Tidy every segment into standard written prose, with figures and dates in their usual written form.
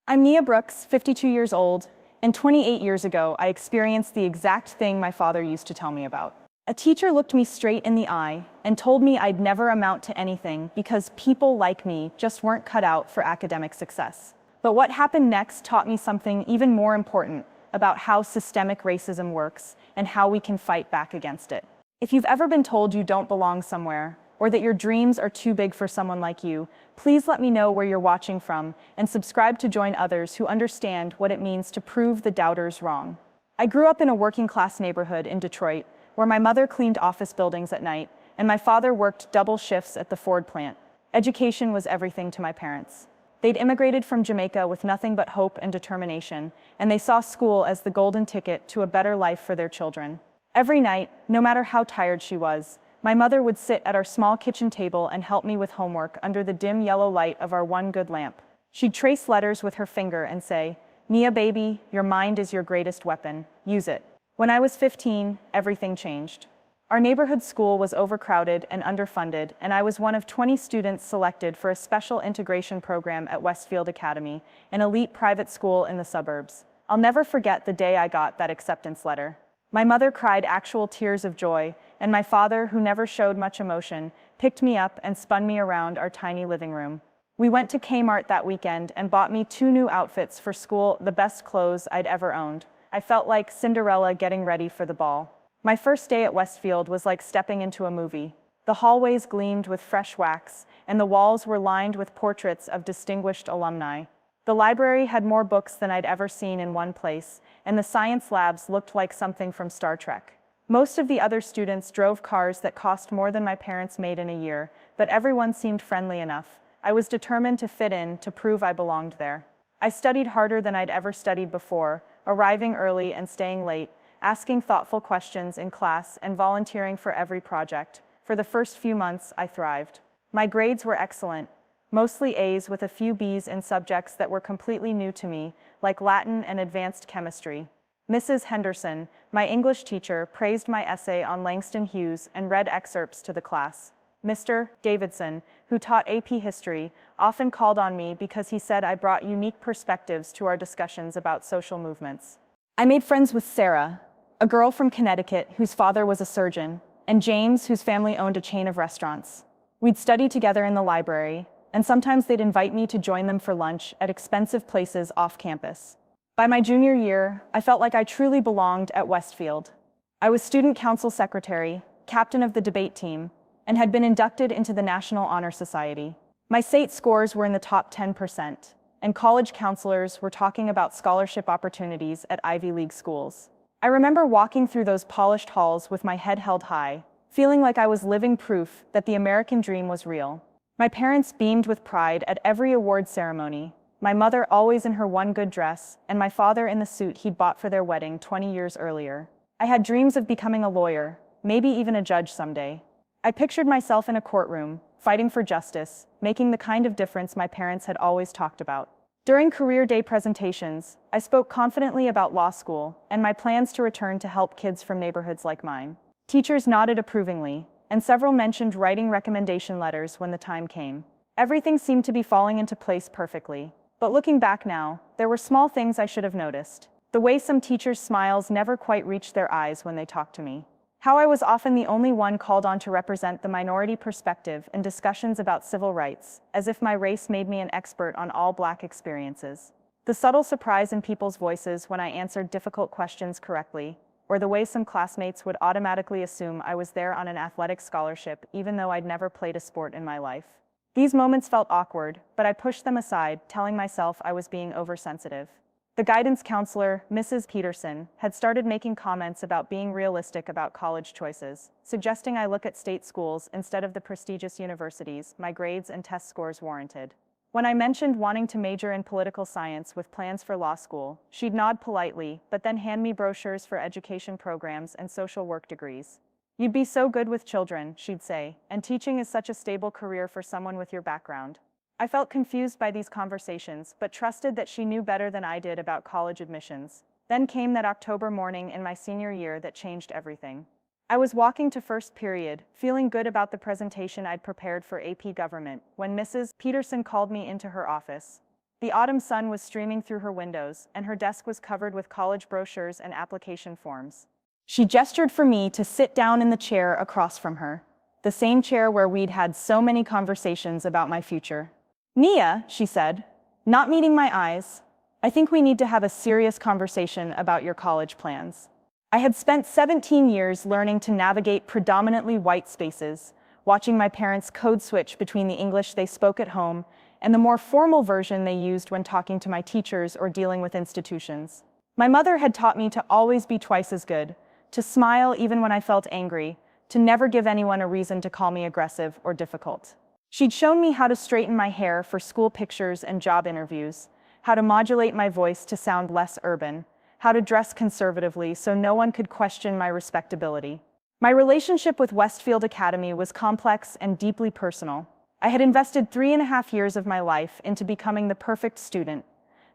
I'm Nia Brooks, 52 years old, and 28 years ago, I experienced the exact thing my father used to tell me about. A teacher looked me straight in the eye and told me I'd never amount to anything because people like me just weren't cut out for academic success. But what happened next taught me something even more important about how systemic racism works and how we can fight back against it. If you've ever been told you don't belong somewhere, or that your dreams are too big for someone like you, please let me know where you're watching from and subscribe to join others who understand what it means to prove the doubters wrong. I grew up in a working-class neighborhood in Detroit, where my mother cleaned office buildings at night and my father worked double shifts at the Ford plant. Education was everything to my parents. They'd immigrated from Jamaica with nothing but hope and determination, and they saw school as the golden ticket to a better life for their children. Every night, no matter how tired she was, my mother would sit at our small kitchen table and help me with homework under the dim yellow light of our one good lamp. She'd trace letters with her finger and say, "Nia baby, your mind is your greatest weapon. Use it." When I was 15, everything changed. Our neighborhood school was overcrowded and underfunded, and I was one of 20 students selected for a special integration program at Westfield Academy, an elite private school in the suburbs. I'll never forget the day I got that acceptance letter. My mother cried actual tears of joy, and my father, who never showed much emotion, picked me up and spun me around our tiny living room. We went to Kmart that weekend and bought me 2 new outfits for school, the best clothes I'd ever owned. I felt like Cinderella getting ready for the ball. My first day at Westfield was like stepping into a movie. The hallways gleamed with fresh wax, and the walls were lined with portraits of distinguished alumni. The library had more books than I'd ever seen in one place, and the science labs looked like something from Star Trek. Most of the other students drove cars that cost more than my parents made in a year, but everyone seemed friendly enough. I was determined to fit in, to prove I belonged there. I studied harder than I'd ever studied before, arriving early and staying late, asking thoughtful questions in class and volunteering for every project. For the first few months, I thrived. My grades were excellent, mostly A's with a few B's in subjects that were completely new to me, like Latin and advanced chemistry. Mrs. Henderson, my English teacher, praised my essay on Langston Hughes and read excerpts to the class. Mr. Davidson, who taught AP History, often called on me because he said I brought unique perspectives to our discussions about social movements. I made friends with Sarah, a girl from Connecticut whose father was a surgeon, and James, whose family owned a chain of restaurants. We'd study together in the library, and sometimes they'd invite me to join them for lunch at expensive places off campus. By my junior year, I felt like I truly belonged at Westfield. I was student council secretary, captain of the debate team, and had been inducted into the National Honor Society. My SAT scores were in the top 10%, and college counselors were talking about scholarship opportunities at Ivy League schools. I remember walking through those polished halls with my head held high, feeling like I was living proof that the American dream was real. My parents beamed with pride at every award ceremony, my mother always in her one good dress, and my father in the suit he'd bought for their wedding 20 years earlier. I had dreams of becoming a lawyer, maybe even a judge someday. I pictured myself in a courtroom, fighting for justice, making the kind of difference my parents had always talked about. During career day presentations, I spoke confidently about law school and my plans to return to help kids from neighborhoods like mine. Teachers nodded approvingly, and several mentioned writing recommendation letters when the time came. Everything seemed to be falling into place perfectly. But looking back now, there were small things I should have noticed. The way some teachers' smiles never quite reached their eyes when they talked to me. How I was often the only one called on to represent the minority perspective in discussions about civil rights, as if my race made me an expert on all Black experiences. The subtle surprise in people's voices when I answered difficult questions correctly, or the way some classmates would automatically assume I was there on an athletic scholarship even though I'd never played a sport in my life. These moments felt awkward, but I pushed them aside, telling myself I was being oversensitive. The guidance counselor, Mrs. Peterson, had started making comments about being realistic about college choices, suggesting I look at state schools instead of the prestigious universities my grades and test scores warranted. When I mentioned wanting to major in political science with plans for law school, she'd nod politely, but then hand me brochures for education programs and social work degrees. "You'd be so good with children," she'd say, "and teaching is such a stable career for someone with your background." I felt confused by these conversations, but trusted that she knew better than I did about college admissions. Then came that October morning in my senior year that changed everything. I was walking to first period, feeling good about the presentation I'd prepared for AP Government, when Mrs. Peterson called me into her office. The autumn sun was streaming through her windows, and her desk was covered with college brochures and application forms. She gestured for me to sit down in the chair across from her, the same chair where we'd had so many conversations about my future. "Nia," she said, not meeting my eyes, "I think we need to have a serious conversation about your college plans." I had spent 17 years learning to navigate predominantly white spaces, watching my parents code switch between the English they spoke at home and the more formal version they used when talking to my teachers or dealing with institutions. My mother had taught me to always be twice as good, to smile even when I felt angry, to never give anyone a reason to call me aggressive or difficult. She'd shown me how to straighten my hair for school pictures and job interviews, how to modulate my voice to sound less urban, how to dress conservatively so no one could question my respectability. My relationship with Westfield Academy was complex and deeply personal. I had invested 3.5 years of my life into becoming the perfect student,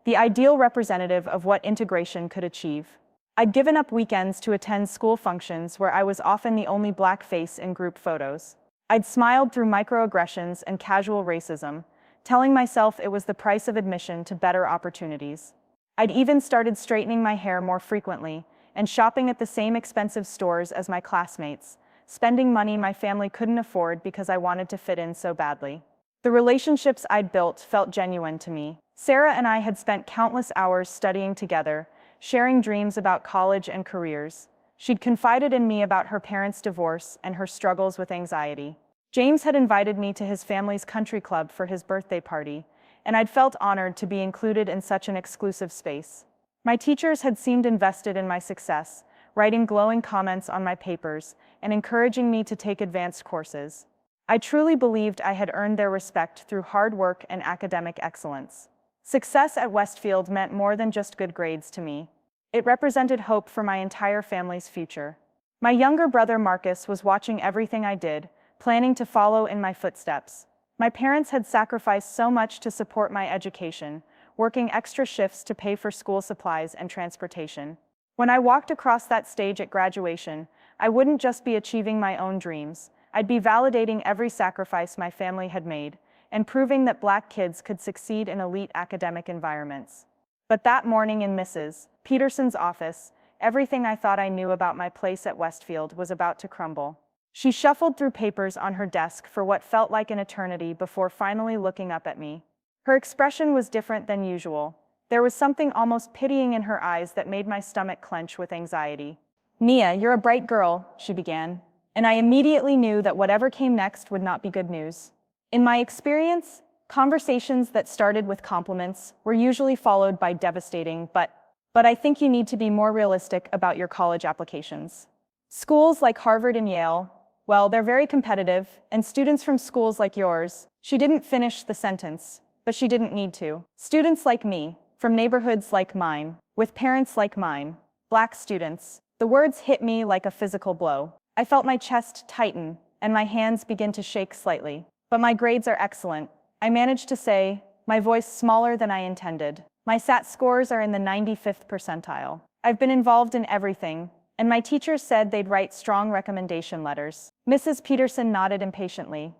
the ideal representative of what integration could achieve. I'd given up weekends to attend school functions where I was often the only black face in group photos. I'd smiled through microaggressions and casual racism, telling myself it was the price of admission to better opportunities. I'd even started straightening my hair more frequently and shopping at the same expensive stores as my classmates, spending money my family couldn't afford because I wanted to fit in so badly. The relationships I'd built felt genuine to me. Sarah and I had spent countless hours studying together, sharing dreams about college and careers. She'd confided in me about her parents' divorce and her struggles with anxiety. James had invited me to his family's country club for his birthday party, and I'd felt honored to be included in such an exclusive space. My teachers had seemed invested in my success, writing glowing comments on my papers and encouraging me to take advanced courses. I truly believed I had earned their respect through hard work and academic excellence. Success at Westfield meant more than just good grades to me. It represented hope for my entire family's future. My younger brother Marcus was watching everything I did, planning to follow in my footsteps. My parents had sacrificed so much to support my education, working extra shifts to pay for school supplies and transportation. When I walked across that stage at graduation, I wouldn't just be achieving my own dreams. I'd be validating every sacrifice my family had made and proving that Black kids could succeed in elite academic environments. But that morning in Mrs. Peterson's office, everything I thought I knew about my place at Westfield was about to crumble. She shuffled through papers on her desk for what felt like an eternity before finally looking up at me. Her expression was different than usual. There was something almost pitying in her eyes that made my stomach clench with anxiety. "Nia, you're a bright girl," she began, and I immediately knew that whatever came next would not be good news. In my experience, conversations that started with compliments were usually followed by devastating but I think you need to be more realistic about your college applications. Schools like Harvard and Yale, well, they're very competitive, and students from schools like yours, she didn't finish the sentence, but she didn't need to. Students like me, from neighborhoods like mine, with parents like mine, Black students, the words hit me like a physical blow. I felt my chest tighten and my hands begin to shake slightly. "But my grades are excellent," I managed to say, my voice smaller than I intended. "My SAT scores are in the 95th percentile. I've been involved in everything, and my teachers said they'd write strong recommendation letters." Mrs. Peterson nodded impatiently.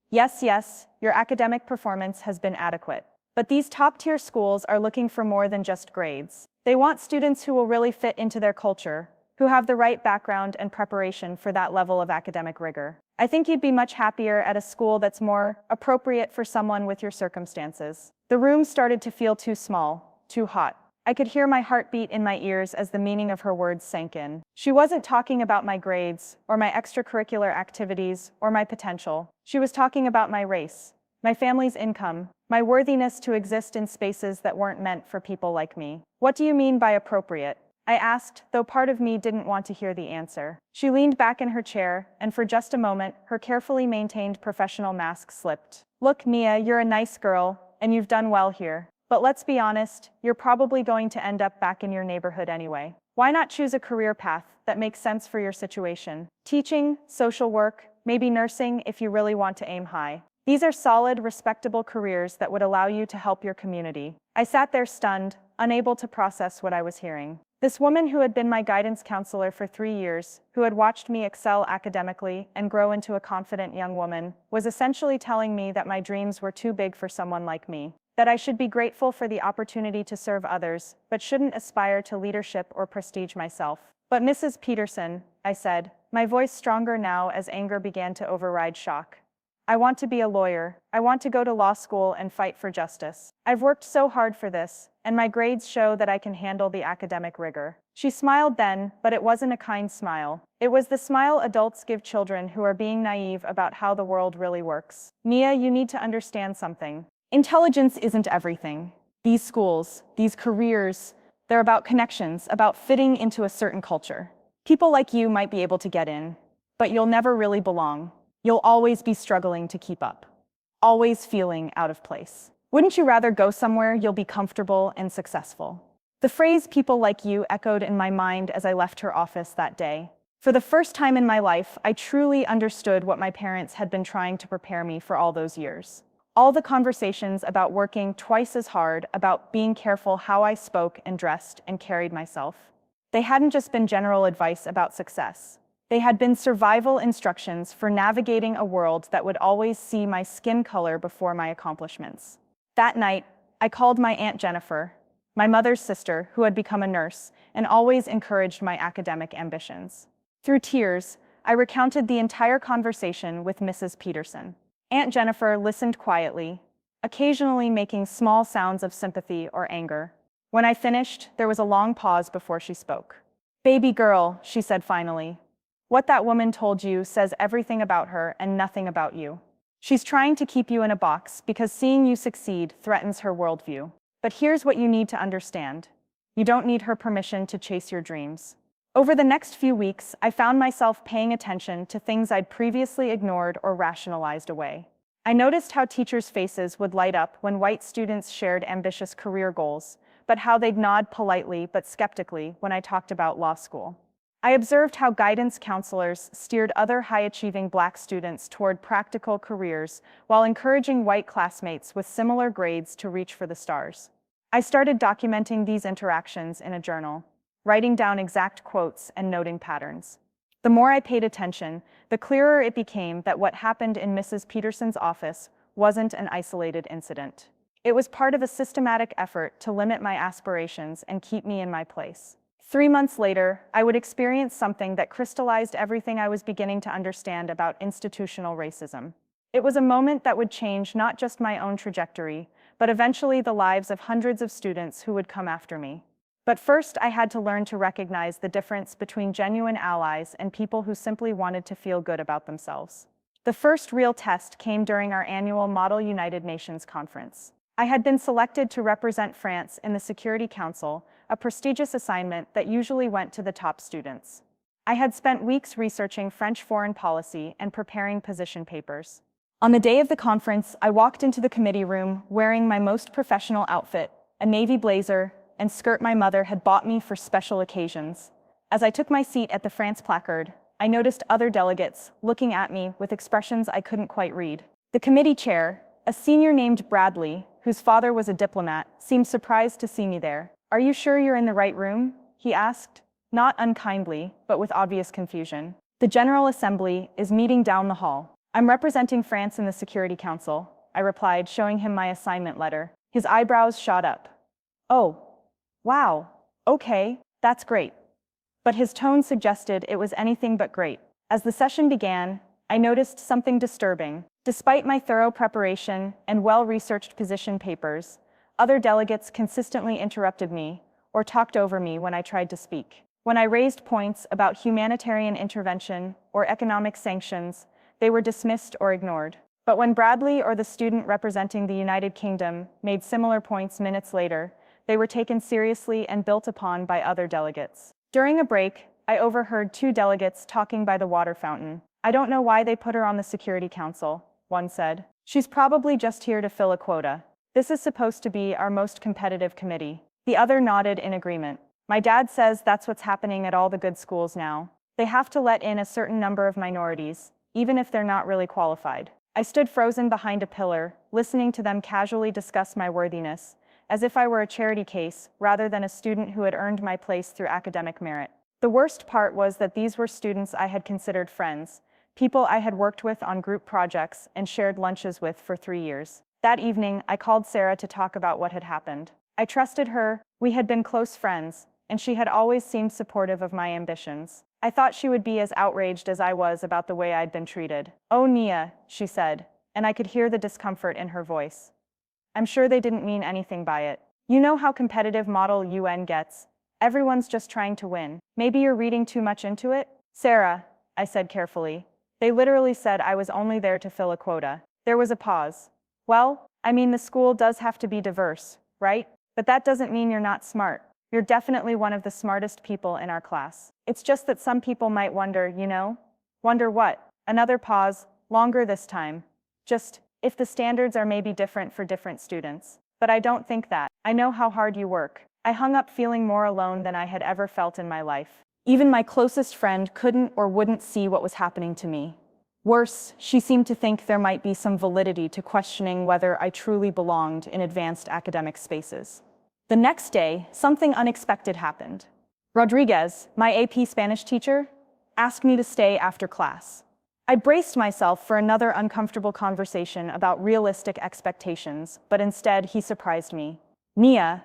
Yes, your academic performance has been adequate. But these top-tier schools are looking for more than just grades. They want students who will really fit into their culture, who have the right background and preparation for that level of academic rigor. I think you'd be much happier at a school that's more appropriate for someone with your circumstances." The room started to feel too small, too hot. I could hear my heartbeat in my ears as the meaning of her words sank in. She wasn't talking about my grades, or my extracurricular activities, or my potential. She was talking about my race, my family's income, my worthiness to exist in spaces that weren't meant for people like me. "What do you mean by appropriate?" I asked, though part of me didn't want to hear the answer. She leaned back in her chair, and for just a moment, her carefully maintained professional mask slipped. "Look, Nia, you're a nice girl, and you've done well here. But let's be honest, you're probably going to end up back in your neighborhood anyway. Why not choose a career path that makes sense for your situation? Teaching, social work, maybe nursing if you really want to aim high. These are solid, respectable careers that would allow you to help your community." I sat there stunned, unable to process what I was hearing. This woman who had been my guidance counselor for 3 years, who had watched me excel academically and grow into a confident young woman, was essentially telling me that my dreams were too big for someone like me. that I should be grateful for the opportunity to serve others, but shouldn't aspire to leadership or prestige myself. But Mrs. Peterson, I said, my voice stronger now as anger began to override shock. I want to be a lawyer. I want to go to law school and fight for justice. I've worked so hard for this, and my grades show that I can handle the academic rigor. She smiled then, but it wasn't a kind smile. It was the smile adults give children who are being naive about how the world really works. Nia, you need to understand something. Intelligence isn't everything. These schools, these careers, they're about connections, about fitting into a certain culture. People like you might be able to get in, but you'll never really belong. You'll always be struggling to keep up, always feeling out of place. Wouldn't you rather go somewhere you'll be comfortable and successful? The phrase "people like you" echoed in my mind as I left her office that day. For the first time in my life, I truly understood what my parents had been trying to prepare me for all those years. All the conversations about working twice as hard, about being careful how I spoke and dressed and carried myself. They hadn't just been general advice about success. They had been survival instructions for navigating a world that would always see my skin color before my accomplishments. That night, I called my Aunt Jennifer, my mother's sister, who had become a nurse and always encouraged my academic ambitions. Through tears, I recounted the entire conversation with Mrs. Peterson. Aunt Jennifer listened quietly, occasionally making small sounds of sympathy or anger. When I finished, there was a long pause before she spoke. "Baby girl," she said finally, "what that woman told you says everything about her and nothing about you. She's trying to keep you in a box because seeing you succeed threatens her worldview. But here's what you need to understand. You don't need her permission to chase your dreams." Over the next few weeks, I found myself paying attention to things I'd previously ignored or rationalized away. I noticed how teachers' faces would light up when white students shared ambitious career goals, but how they'd nod politely but skeptically when I talked about law school. I observed how guidance counselors steered other high-achieving Black students toward practical careers while encouraging white classmates with similar grades to reach for the stars. I started documenting these interactions in a journal, writing down exact quotes and noting patterns. The more I paid attention, the clearer it became that what happened in Mrs. Peterson's office wasn't an isolated incident. It was part of a systematic effort to limit my aspirations and keep me in my place. 3 months later, I would experience something that crystallized everything I was beginning to understand about institutional racism. It was a moment that would change not just my own trajectory, but eventually the lives of hundreds of students who would come after me. But first, I had to learn to recognize the difference between genuine allies and people who simply wanted to feel good about themselves. The first real test came during our annual Model United Nations conference. I had been selected to represent France in the Security Council, a prestigious assignment that usually went to the top students. I had spent weeks researching French foreign policy and preparing position papers. On the day of the conference, I walked into the committee room wearing my most professional outfit, a navy blazer and skirt my mother had bought me for special occasions. As I took my seat at the France placard, I noticed other delegates looking at me with expressions I couldn't quite read. The committee chair, a senior named Bradley, whose father was a diplomat, seemed surprised to see me there. "Are you sure you're in the right room?" he asked, not unkindly, but with obvious confusion. "The General Assembly is meeting down the hall. I'm representing France in the Security Council," I replied, showing him my assignment letter. His eyebrows shot up. "Oh, wow, okay, that's great." But his tone suggested it was anything but great. As the session began, I noticed something disturbing. Despite my thorough preparation and well-researched position papers, other delegates consistently interrupted me or talked over me when I tried to speak. When I raised points about humanitarian intervention or economic sanctions, they were dismissed or ignored. But when Bradley or the student representing the United Kingdom made similar points minutes later, they were taken seriously and built upon by other delegates. During a break, I overheard 2 delegates talking by the water fountain. "I don't know why they put her on the Security Council," one said. "She's probably just here to fill a quota. This is supposed to be our most competitive committee." The other nodded in agreement. "My dad says that's what's happening at all the good schools now. They have to let in a certain number of minorities, even if they're not really qualified." I stood frozen behind a pillar, listening to them casually discuss my worthiness, as if I were a charity case rather than a student who had earned my place through academic merit. The worst part was that these were students I had considered friends, people I had worked with on group projects and shared lunches with for 3 years. That evening, I called Sarah to talk about what had happened. I trusted her, we had been close friends, and she had always seemed supportive of my ambitions. I thought she would be as outraged as I was about the way I'd been treated. "Oh, Nia," she said, and I could hear the discomfort in her voice. "I'm sure they didn't mean anything by it. You know how competitive Model UN gets. Everyone's just trying to win. Maybe you're reading too much into it?" "Sarah," I said carefully. "They literally said I was only there to fill a quota." There was a pause. "Well, I mean, the school does have to be diverse, right? But that doesn't mean you're not smart. You're definitely one of the smartest people in our class. It's just that some people might wonder, you know?" "Wonder what?" Another pause, longer this time. "Just, if the standards are maybe different for different students. But I don't think that. I know how hard you work." I hung up feeling more alone than I had ever felt in my life. Even my closest friend couldn't or wouldn't see what was happening to me. Worse, she seemed to think there might be some validity to questioning whether I truly belonged in advanced academic spaces. The next day, something unexpected happened. Rodriguez, my AP Spanish teacher, asked me to stay after class. I braced myself for another uncomfortable conversation about realistic expectations, but instead he surprised me. "Nia,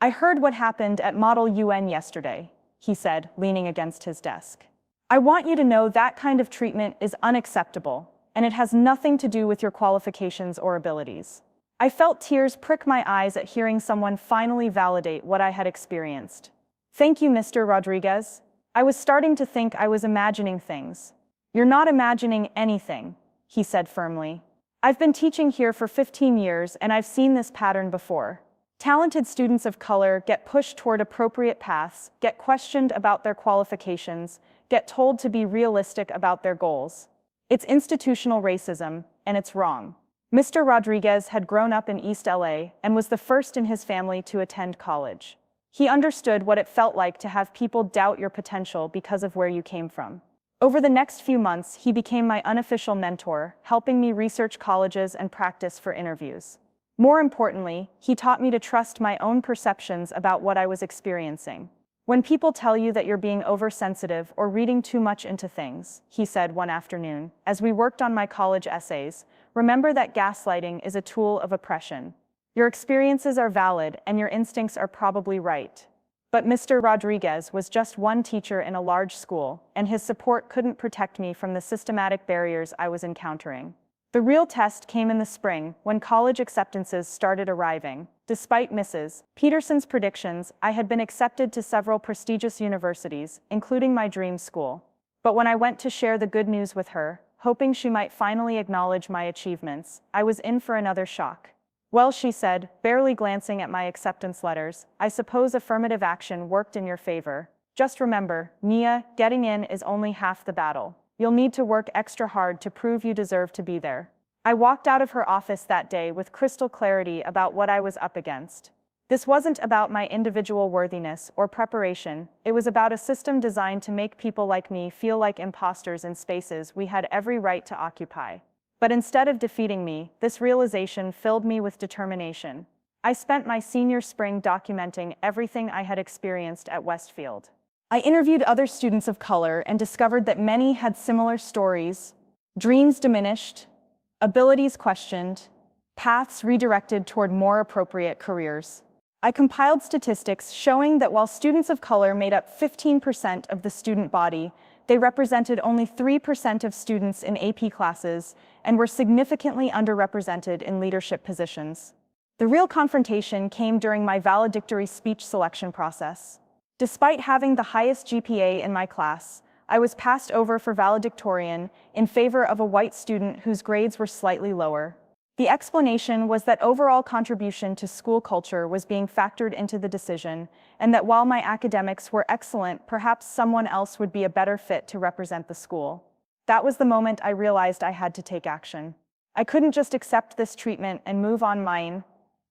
I heard what happened at Model UN yesterday," he said, leaning against his desk. "I want you to know that kind of treatment is unacceptable, and it has nothing to do with your qualifications or abilities." I felt tears prick my eyes at hearing someone finally validate what I had experienced. "Thank you, Mr. Rodriguez. I was starting to think I was imagining things." "You're not imagining anything," he said firmly. "I've been teaching here for 15 years, and I've seen this pattern before. Talented students of color get pushed toward appropriate paths, get questioned about their qualifications, get told to be realistic about their goals. It's institutional racism, and it's wrong." Mr. Rodriguez had grown up in East LA and was the first in his family to attend college. He understood what it felt like to have people doubt your potential because of where you came from. Over the next few months, he became my unofficial mentor, helping me research colleges and practice for interviews. More importantly, he taught me to trust my own perceptions about what I was experiencing. "When people tell you that you're being oversensitive or reading too much into things," he said one afternoon, as we worked on my college essays, "remember that gaslighting is a tool of oppression. Your experiences are valid and your instincts are probably right." But Mr. Rodriguez was just one teacher in a large school, and his support couldn't protect me from the systematic barriers I was encountering. The real test came in the spring, when college acceptances started arriving. Despite Mrs. Peterson's predictions, I had been accepted to several prestigious universities, including my dream school. But when I went to share the good news with her, hoping she might finally acknowledge my achievements, I was in for another shock. "Well," she said, barely glancing at my acceptance letters, "I suppose affirmative action worked in your favor. Just remember, Nia, getting in is only half the battle. You'll need to work extra hard to prove you deserve to be there." I walked out of her office that day with crystal clarity about what I was up against. This wasn't about my individual worthiness or preparation, it was about a system designed to make people like me feel like imposters in spaces we had every right to occupy. But instead of defeating me, this realization filled me with determination. I spent my senior spring documenting everything I had experienced at Westfield. I interviewed other students of color and discovered that many had similar stories: dreams diminished, abilities questioned, paths redirected toward more appropriate careers. I compiled statistics showing that while students of color made up 15% of the student body, they represented only 3% of students in AP classes and were significantly underrepresented in leadership positions. The real confrontation came during my valedictory speech selection process. Despite having the highest GPA in my class, I was passed over for valedictorian in favor of a white student whose grades were slightly lower. The explanation was that overall contribution to school culture was being factored into the decision, and that while my academics were excellent, perhaps someone else would be a better fit to represent the school. That was the moment I realized I had to take action. I couldn't just accept this treatment and move on mine.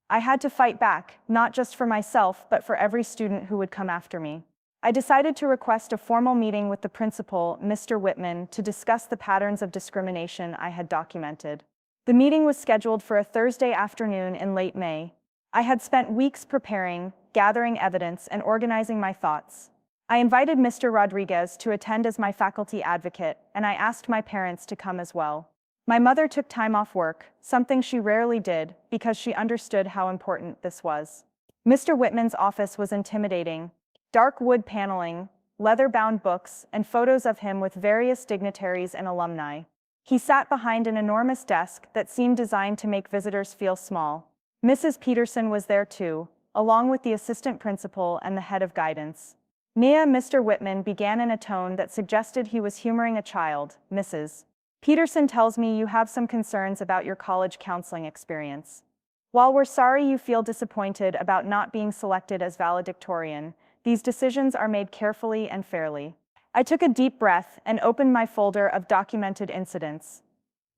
I had to fight back, not just for myself, but for every student who would come after me. I decided to request a formal meeting with the principal, Mr. Whitman, to discuss the patterns of discrimination I had documented. The meeting was scheduled for a Thursday afternoon in late May. I had spent weeks preparing, gathering evidence, and organizing my thoughts. I invited Mr. Rodriguez to attend as my faculty advocate, and I asked my parents to come as well. My mother took time off work, something she rarely did, because she understood how important this was. Mr. Whitman's office was intimidating. Dark wood paneling, leather-bound books, and photos of him with various dignitaries and alumni. He sat behind an enormous desk that seemed designed to make visitors feel small. Mrs. Peterson was there too, along with the assistant principal and the head of guidance. Nia, Mr. Whitman began in a tone that suggested he was humoring a child. Mrs. Peterson tells me you have some concerns about your college counseling experience. While we're sorry you feel disappointed about not being selected as valedictorian, these decisions are made carefully and fairly. I took a deep breath and opened my folder of documented incidents.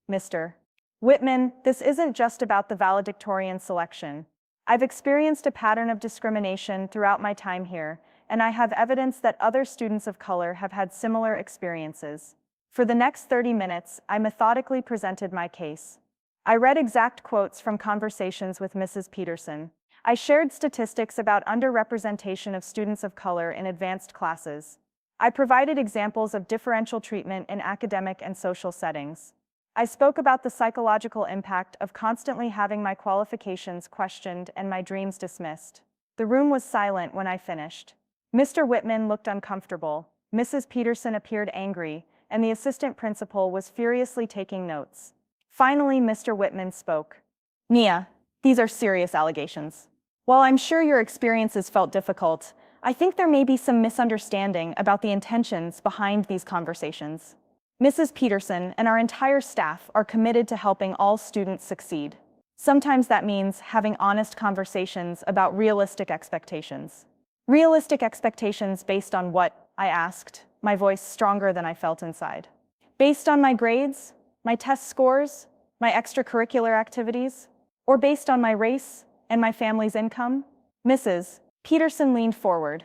Mr. Whitman, this isn't just about the valedictorian selection. I've experienced a pattern of discrimination throughout my time here, and I have evidence that other students of color have had similar experiences. For the next 30 minutes, I methodically presented my case. I read exact quotes from conversations with Mrs. Peterson. I shared statistics about underrepresentation of students of color in advanced classes. I provided examples of differential treatment in academic and social settings. I spoke about the psychological impact of constantly having my qualifications questioned and my dreams dismissed. The room was silent when I finished. Mr. Whitman looked uncomfortable. Mrs. Peterson appeared angry, and the assistant principal was furiously taking notes. Finally, Mr. Whitman spoke. Nia, these are serious allegations. While I'm sure your experiences felt difficult, I think there may be some misunderstanding about the intentions behind these conversations. Mrs. Peterson and our entire staff are committed to helping all students succeed. Sometimes that means having honest conversations about realistic expectations. Realistic expectations based on what? I asked, my voice stronger than I felt inside. Based on my grades, my test scores, my extracurricular activities, or based on my race and my family's income? Mrs. Peterson leaned forward.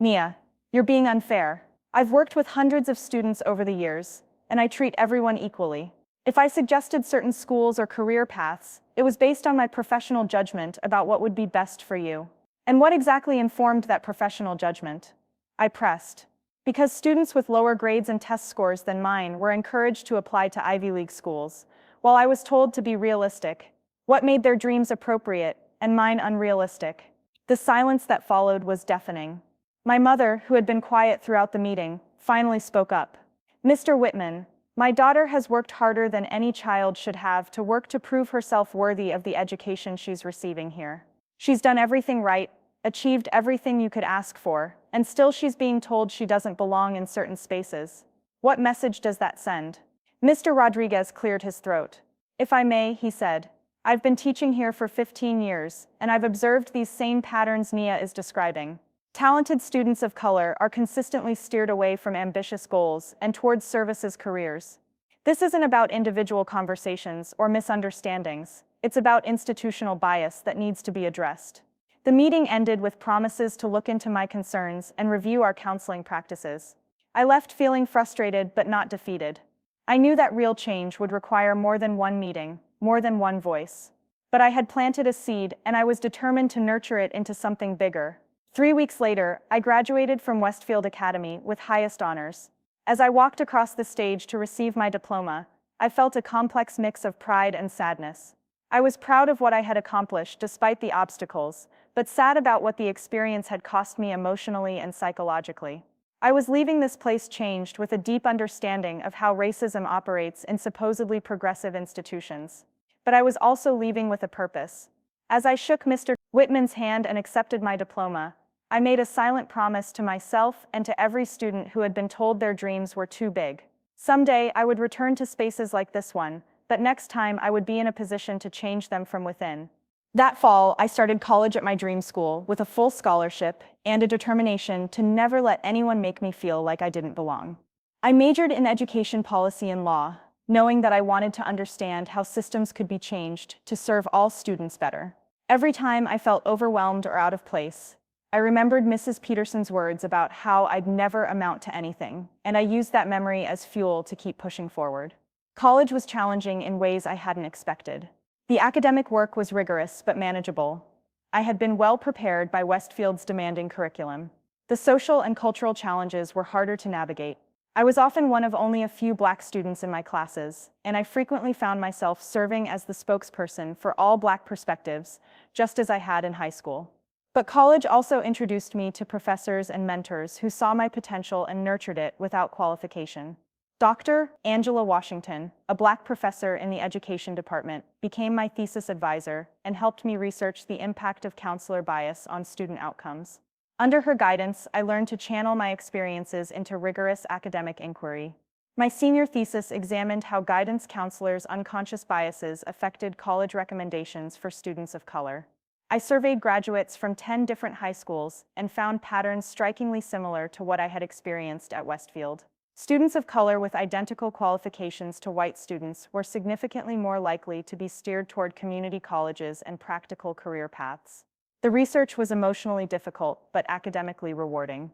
Nia, you're being unfair. I've worked with hundreds of students over the years, and I treat everyone equally. If I suggested certain schools or career paths, it was based on my professional judgment about what would be best for you. And what exactly informed that professional judgment? I pressed. Because students with lower grades and test scores than mine were encouraged to apply to Ivy League schools, while I was told to be realistic. What made their dreams appropriate and mine unrealistic? The silence that followed was deafening. My mother, who had been quiet throughout the meeting, finally spoke up. Mr. Whitman, my daughter has worked harder than any child should have to work to prove herself worthy of the education she's receiving here. She's done everything right, achieved everything you could ask for, and still she's being told she doesn't belong in certain spaces. What message does that send? Mr. Rodriguez cleared his throat. If I may, he said, I've been teaching here for 15 years, and I've observed these same patterns Nia is describing. Talented students of color are consistently steered away from ambitious goals and towards services careers. This isn't about individual conversations or misunderstandings. It's about institutional bias that needs to be addressed. The meeting ended with promises to look into my concerns and review our counseling practices. I left feeling frustrated but not defeated. I knew that real change would require more than one meeting, more than one voice. But I had planted a seed, and I was determined to nurture it into something bigger. 3 weeks later, I graduated from Westfield Academy with highest honors. As I walked across the stage to receive my diploma, I felt a complex mix of pride and sadness. I was proud of what I had accomplished despite the obstacles, but sad about what the experience had cost me emotionally and psychologically. I was leaving this place changed with a deep understanding of how racism operates in supposedly progressive institutions. But I was also leaving with a purpose. As I shook Mr. Whitman's hand and accepted my diploma, I made a silent promise to myself and to every student who had been told their dreams were too big. Someday I would return to spaces like this one, but next time I would be in a position to change them from within. That fall, I started college at my dream school with a full scholarship and a determination to never let anyone make me feel like I didn't belong. I majored in education policy and law, knowing that I wanted to understand how systems could be changed to serve all students better. Every time I felt overwhelmed or out of place, I remembered Mrs. Peterson's words about how I'd never amount to anything, and I used that memory as fuel to keep pushing forward. College was challenging in ways I hadn't expected. The academic work was rigorous but manageable. I had been well prepared by Westfield's demanding curriculum. The social and cultural challenges were harder to navigate. I was often one of only a few Black students in my classes, and I frequently found myself serving as the spokesperson for all Black perspectives, just as I had in high school. But college also introduced me to professors and mentors who saw my potential and nurtured it without qualification. Dr. Angela Washington, a Black professor in the education department, became my thesis advisor and helped me research the impact of counselor bias on student outcomes. Under her guidance, I learned to channel my experiences into rigorous academic inquiry. My senior thesis examined how guidance counselors' unconscious biases affected college recommendations for students of color. I surveyed graduates from 10 different high schools and found patterns strikingly similar to what I had experienced at Westfield. Students of color with identical qualifications to white students were significantly more likely to be steered toward community colleges and practical career paths. The research was emotionally difficult, but academically rewarding.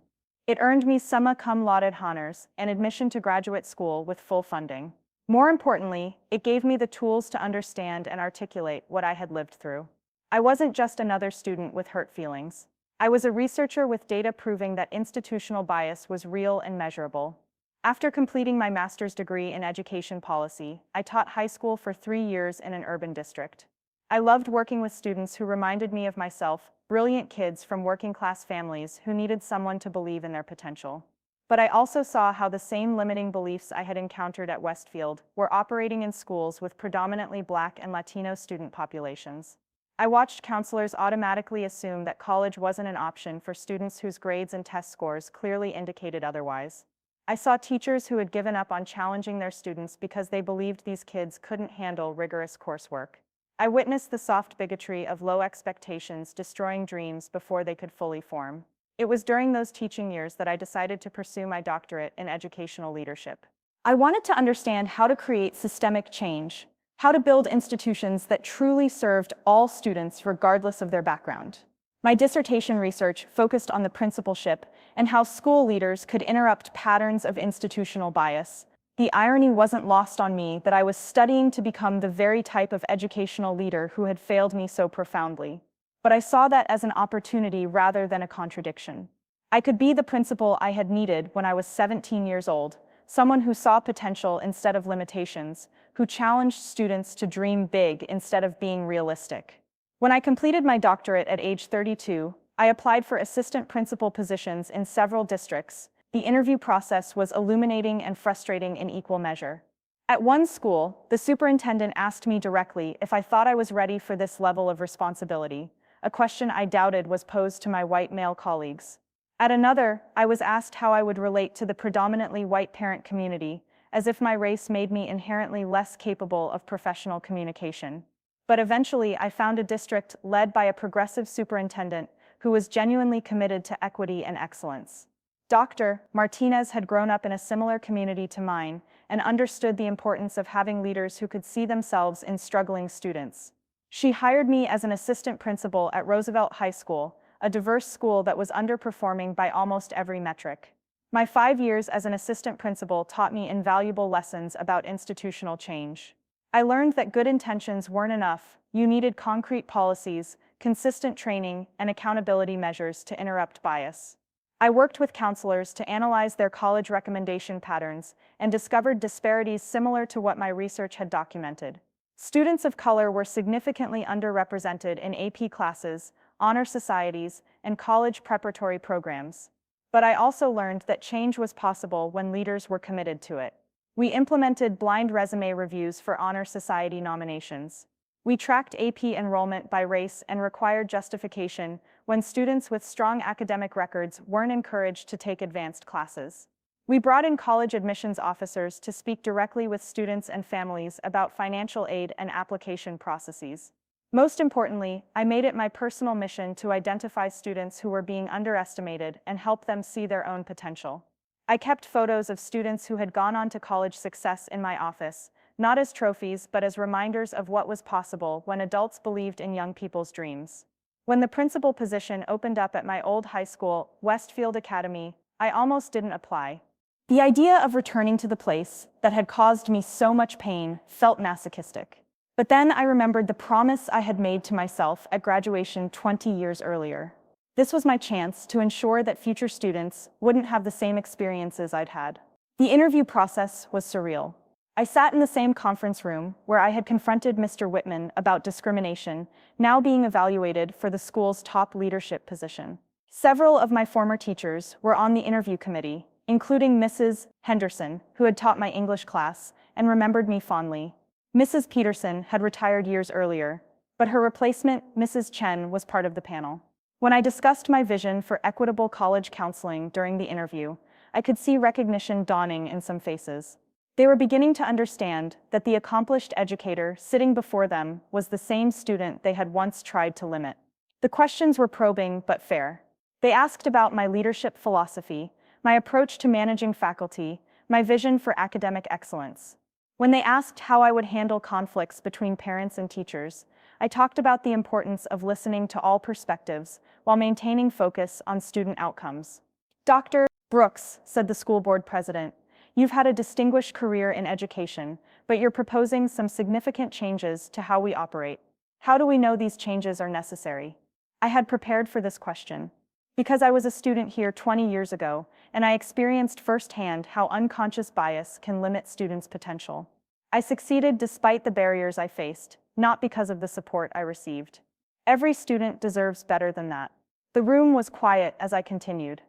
It earned me summa cum laude honors and admission to graduate school with full funding. More importantly, it gave me the tools to understand and articulate what I had lived through. I wasn't just another student with hurt feelings. I was a researcher with data proving that institutional bias was real and measurable. After completing my master's degree in education policy, I taught high school for 3 years in an urban district. I loved working with students who reminded me of myself, brilliant kids from working-class families who needed someone to believe in their potential. But I also saw how the same limiting beliefs I had encountered at Westfield were operating in schools with predominantly Black and Latino student populations. I watched counselors automatically assume that college wasn't an option for students whose grades and test scores clearly indicated otherwise. I saw teachers who had given up on challenging their students because they believed these kids couldn't handle rigorous coursework. I witnessed the soft bigotry of low expectations destroying dreams before they could fully form. It was during those teaching years that I decided to pursue my doctorate in educational leadership. I wanted to understand how to create systemic change, how to build institutions that truly served all students regardless of their background. My dissertation research focused on the principalship and how school leaders could interrupt patterns of institutional bias. The irony wasn't lost on me that I was studying to become the very type of educational leader who had failed me so profoundly. But I saw that as an opportunity rather than a contradiction. I could be the principal I had needed when I was 17 years old, someone who saw potential instead of limitations, who challenged students to dream big instead of being realistic. When I completed my doctorate at age 32, I applied for assistant principal positions in several districts. The interview process was illuminating and frustrating in equal measure. At one school, the superintendent asked me directly if I thought I was ready for this level of responsibility, a question I doubted was posed to my white male colleagues. At another, I was asked how I would relate to the predominantly white parent community, as if my race made me inherently less capable of professional communication. But eventually, I found a district led by a progressive superintendent who was genuinely committed to equity and excellence. Dr. Martinez had grown up in a similar community to mine and understood the importance of having leaders who could see themselves in struggling students. She hired me as an assistant principal at Roosevelt High School, a diverse school that was underperforming by almost every metric. My 5 years as an assistant principal taught me invaluable lessons about institutional change. I learned that good intentions weren't enough. You needed concrete policies, consistent training, and accountability measures to interrupt bias. I worked with counselors to analyze their college recommendation patterns and discovered disparities similar to what my research had documented. Students of color were significantly underrepresented in AP classes, honor societies, and college preparatory programs. But I also learned that change was possible when leaders were committed to it. We implemented blind resume reviews for honor society nominations. We tracked AP enrollment by race and required justification when students with strong academic records weren't encouraged to take advanced classes. We brought in college admissions officers to speak directly with students and families about financial aid and application processes. Most importantly, I made it my personal mission to identify students who were being underestimated and help them see their own potential. I kept photos of students who had gone on to college success in my office, not as trophies but as reminders of what was possible when adults believed in young people's dreams. When the principal position opened up at my old high school, Westfield Academy, I almost didn't apply. The idea of returning to the place that had caused me so much pain felt masochistic. But then I remembered the promise I had made to myself at graduation 20 years earlier. This was my chance to ensure that future students wouldn't have the same experiences I'd had. The interview process was surreal. I sat in the same conference room where I had confronted Mr. Whitman about discrimination, now being evaluated for the school's top leadership position. Several of my former teachers were on the interview committee, including Mrs. Henderson, who had taught my English class and remembered me fondly. Mrs. Peterson had retired years earlier, but her replacement, Mrs. Chen, was part of the panel. When I discussed my vision for equitable college counseling during the interview, I could see recognition dawning in some faces. They were beginning to understand that the accomplished educator sitting before them was the same student they had once tried to limit. The questions were probing but fair. They asked about my leadership philosophy, my approach to managing faculty, my vision for academic excellence. When they asked how I would handle conflicts between parents and teachers, I talked about the importance of listening to all perspectives while maintaining focus on student outcomes. Dr. Brooks, said the school board president, you've had a distinguished career in education, but you're proposing some significant changes to how we operate. How do we know these changes are necessary? I had prepared for this question because I was a student here 20 years ago, and I experienced firsthand how unconscious bias can limit students' potential. I succeeded despite the barriers I faced, not because of the support I received. Every student deserves better than that. The room was quiet as I continued.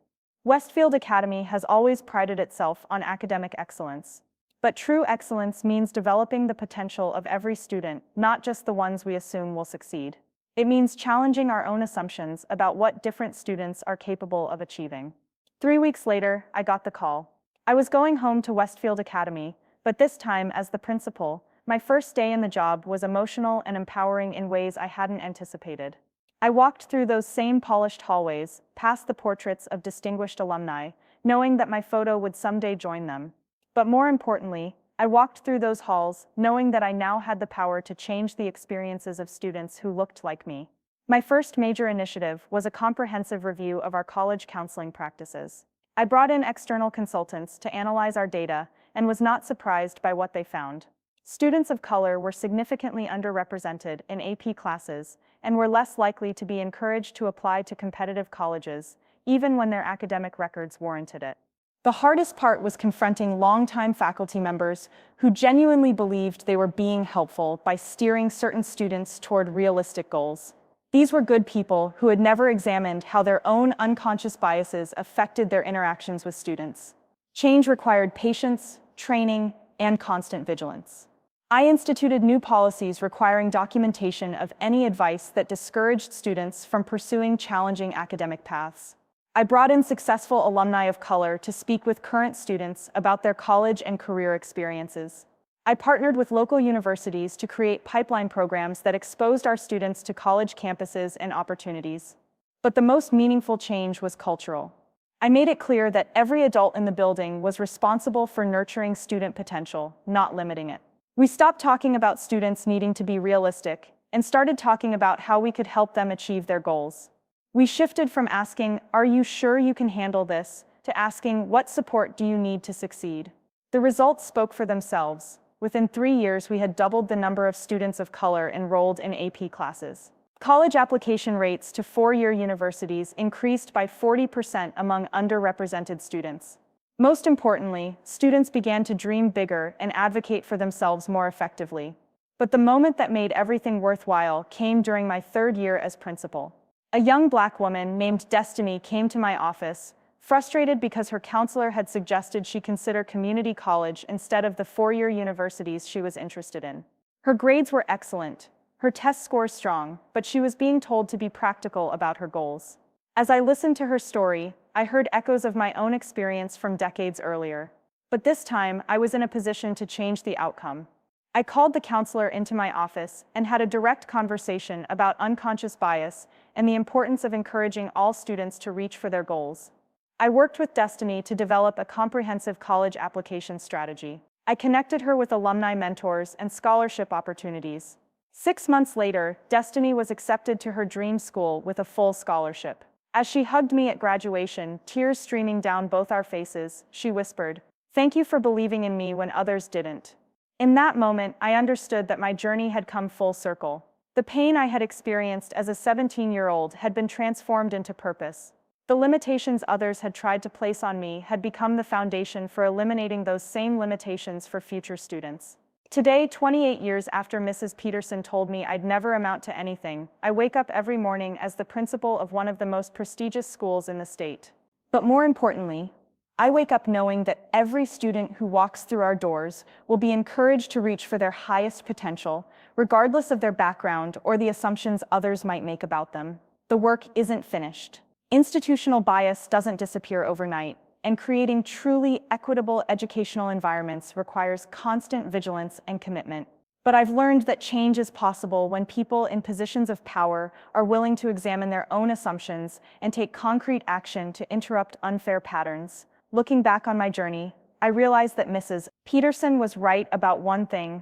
Westfield Academy has always prided itself on academic excellence. But true excellence means developing the potential of every student, not just the ones we assume will succeed. It means challenging our own assumptions about what different students are capable of achieving. 3 weeks later, I got the call. I was going home to Westfield Academy, but this time as the principal. My first day in the job was emotional and empowering in ways I hadn't anticipated. I walked through those same polished hallways, past the portraits of distinguished alumni, knowing that my photo would someday join them. But more importantly, I walked through those halls, knowing that I now had the power to change the experiences of students who looked like me. My first major initiative was a comprehensive review of our college counseling practices. I brought in external consultants to analyze our data and was not surprised by what they found. Students of color were significantly underrepresented in AP classes and were less likely to be encouraged to apply to competitive colleges, even when their academic records warranted it. The hardest part was confronting longtime faculty members who genuinely believed they were being helpful by steering certain students toward realistic goals. These were good people who had never examined how their own unconscious biases affected their interactions with students. Change required patience, training, and constant vigilance. I instituted new policies requiring documentation of any advice that discouraged students from pursuing challenging academic paths. I brought in successful alumni of color to speak with current students about their college and career experiences. I partnered with local universities to create pipeline programs that exposed our students to college campuses and opportunities. But the most meaningful change was cultural. I made it clear that every adult in the building was responsible for nurturing student potential, not limiting it. We stopped talking about students needing to be realistic and started talking about how we could help them achieve their goals. We shifted from asking, "Are you sure you can handle this?" to asking, "What support do you need to succeed?" The results spoke for themselves. Within 3 years, we had doubled the number of students of color enrolled in AP classes. College application rates to four-year universities increased by 40% among underrepresented students. Most importantly, students began to dream bigger and advocate for themselves more effectively. But the moment that made everything worthwhile came during my 3rd year as principal. A young Black woman named Destiny came to my office, frustrated because her counselor had suggested she consider community college instead of the four-year universities she was interested in. Her grades were excellent, her test scores strong, but she was being told to be practical about her goals. As I listened to her story, I heard echoes of my own experience from decades earlier. But this time, I was in a position to change the outcome. I called the counselor into my office and had a direct conversation about unconscious bias and the importance of encouraging all students to reach for their goals. I worked with Destiny to develop a comprehensive college application strategy. I connected her with alumni mentors and scholarship opportunities. 6 months later, Destiny was accepted to her dream school with a full scholarship. As she hugged me at graduation, tears streaming down both our faces, she whispered, "Thank you for believing in me when others didn't." In that moment, I understood that my journey had come full circle. The pain I had experienced as a 17-year-old had been transformed into purpose. The limitations others had tried to place on me had become the foundation for eliminating those same limitations for future students. Today, 28 years after Mrs. Peterson told me I'd never amount to anything, I wake up every morning as the principal of one of the most prestigious schools in the state. But more importantly, I wake up knowing that every student who walks through our doors will be encouraged to reach for their highest potential, regardless of their background or the assumptions others might make about them. The work isn't finished. Institutional bias doesn't disappear overnight, and creating truly equitable educational environments requires constant vigilance and commitment. But I've learned that change is possible when people in positions of power are willing to examine their own assumptions and take concrete action to interrupt unfair patterns. Looking back on my journey, I realized that Mrs. Peterson was right about one thing.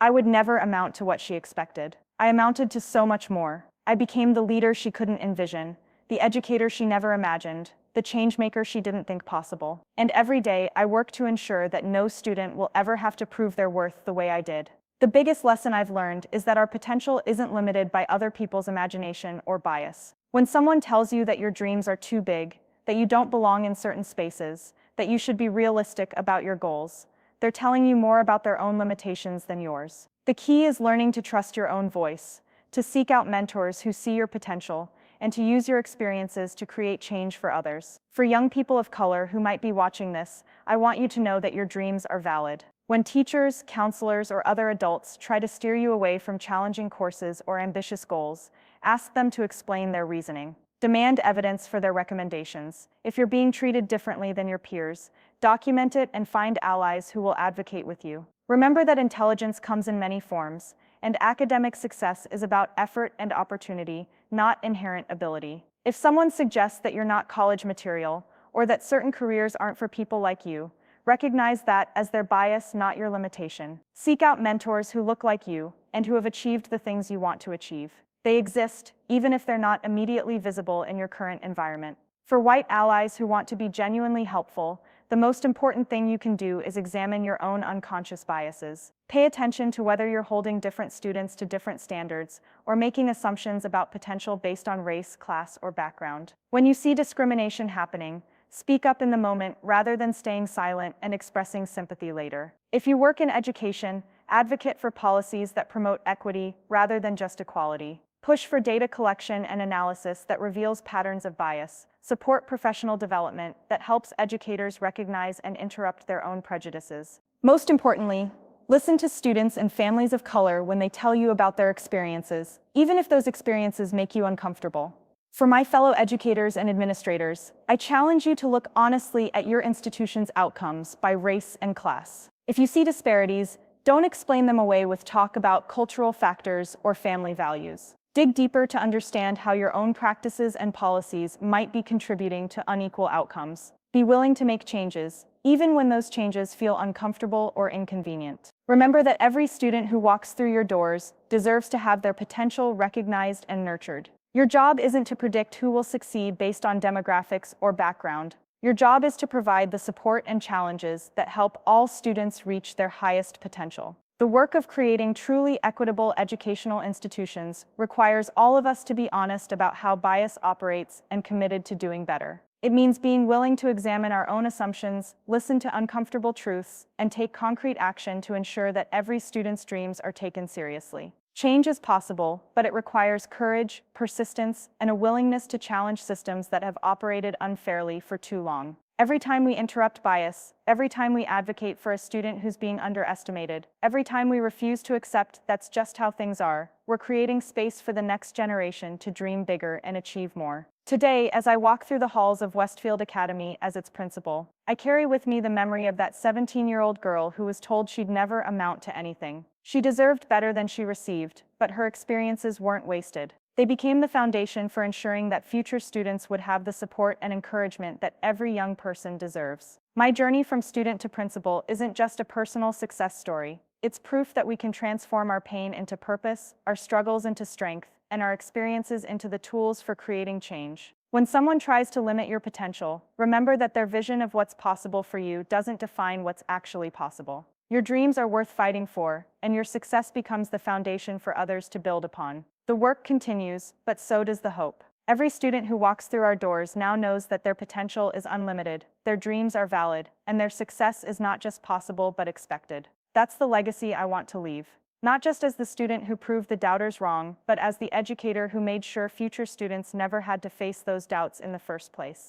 I would never amount to what she expected. I amounted to so much more. I became the leader she couldn't envision, the educator she never imagined, the changemaker she didn't think possible. And every day, I work to ensure that no student will ever have to prove their worth the way I did. The biggest lesson I've learned is that our potential isn't limited by other people's imagination or bias. When someone tells you that your dreams are too big, that you don't belong in certain spaces, that you should be realistic about your goals, they're telling you more about their own limitations than yours. The key is learning to trust your own voice, to seek out mentors who see your potential, and to use your experiences to create change for others. For young people of color who might be watching this, I want you to know that your dreams are valid. When teachers, counselors, or other adults try to steer you away from challenging courses or ambitious goals, ask them to explain their reasoning. Demand evidence for their recommendations. If you're being treated differently than your peers, document it and find allies who will advocate with you. Remember that intelligence comes in many forms, and academic success is about effort and opportunity, not inherent ability. If someone suggests that you're not college material, or that certain careers aren't for people like you, recognize that as their bias, not your limitation. Seek out mentors who look like you and who have achieved the things you want to achieve. They exist, even if they're not immediately visible in your current environment. For white allies who want to be genuinely helpful, the most important thing you can do is examine your own unconscious biases. Pay attention to whether you're holding different students to different standards or making assumptions about potential based on race, class, or background. When you see discrimination happening, speak up in the moment rather than staying silent and expressing sympathy later. If you work in education, advocate for policies that promote equity rather than just equality. Push for data collection and analysis that reveals patterns of bias. Support professional development that helps educators recognize and interrupt their own prejudices. Most importantly, listen to students and families of color when they tell you about their experiences, even if those experiences make you uncomfortable. For my fellow educators and administrators, I challenge you to look honestly at your institution's outcomes by race and class. If you see disparities, don't explain them away with talk about cultural factors or family values. Dig deeper to understand how your own practices and policies might be contributing to unequal outcomes. Be willing to make changes, even when those changes feel uncomfortable or inconvenient. Remember that every student who walks through your doors deserves to have their potential recognized and nurtured. Your job isn't to predict who will succeed based on demographics or background. Your job is to provide the support and challenges that help all students reach their highest potential. The work of creating truly equitable educational institutions requires all of us to be honest about how bias operates and committed to doing better. It means being willing to examine our own assumptions, listen to uncomfortable truths, and take concrete action to ensure that every student's dreams are taken seriously. Change is possible, but it requires courage, persistence, and a willingness to challenge systems that have operated unfairly for too long. Every time we interrupt bias, every time we advocate for a student who's being underestimated, every time we refuse to accept that's just how things are, we're creating space for the next generation to dream bigger and achieve more. Today, as I walk through the halls of Westfield Academy as its principal, I carry with me the memory of that 17-year-old girl who was told she'd never amount to anything. She deserved better than she received, but her experiences weren't wasted. They became the foundation for ensuring that future students would have the support and encouragement that every young person deserves. My journey from student to principal isn't just a personal success story. It's proof that we can transform our pain into purpose, our struggles into strength, and our experiences into the tools for creating change. When someone tries to limit your potential, remember that their vision of what's possible for you doesn't define what's actually possible. Your dreams are worth fighting for, and your success becomes the foundation for others to build upon. The work continues, but so does the hope. Every student who walks through our doors now knows that their potential is unlimited, their dreams are valid, and their success is not just possible but expected. That's the legacy I want to leave. Not just as the student who proved the doubters wrong, but as the educator who made sure future students never had to face those doubts in the first place.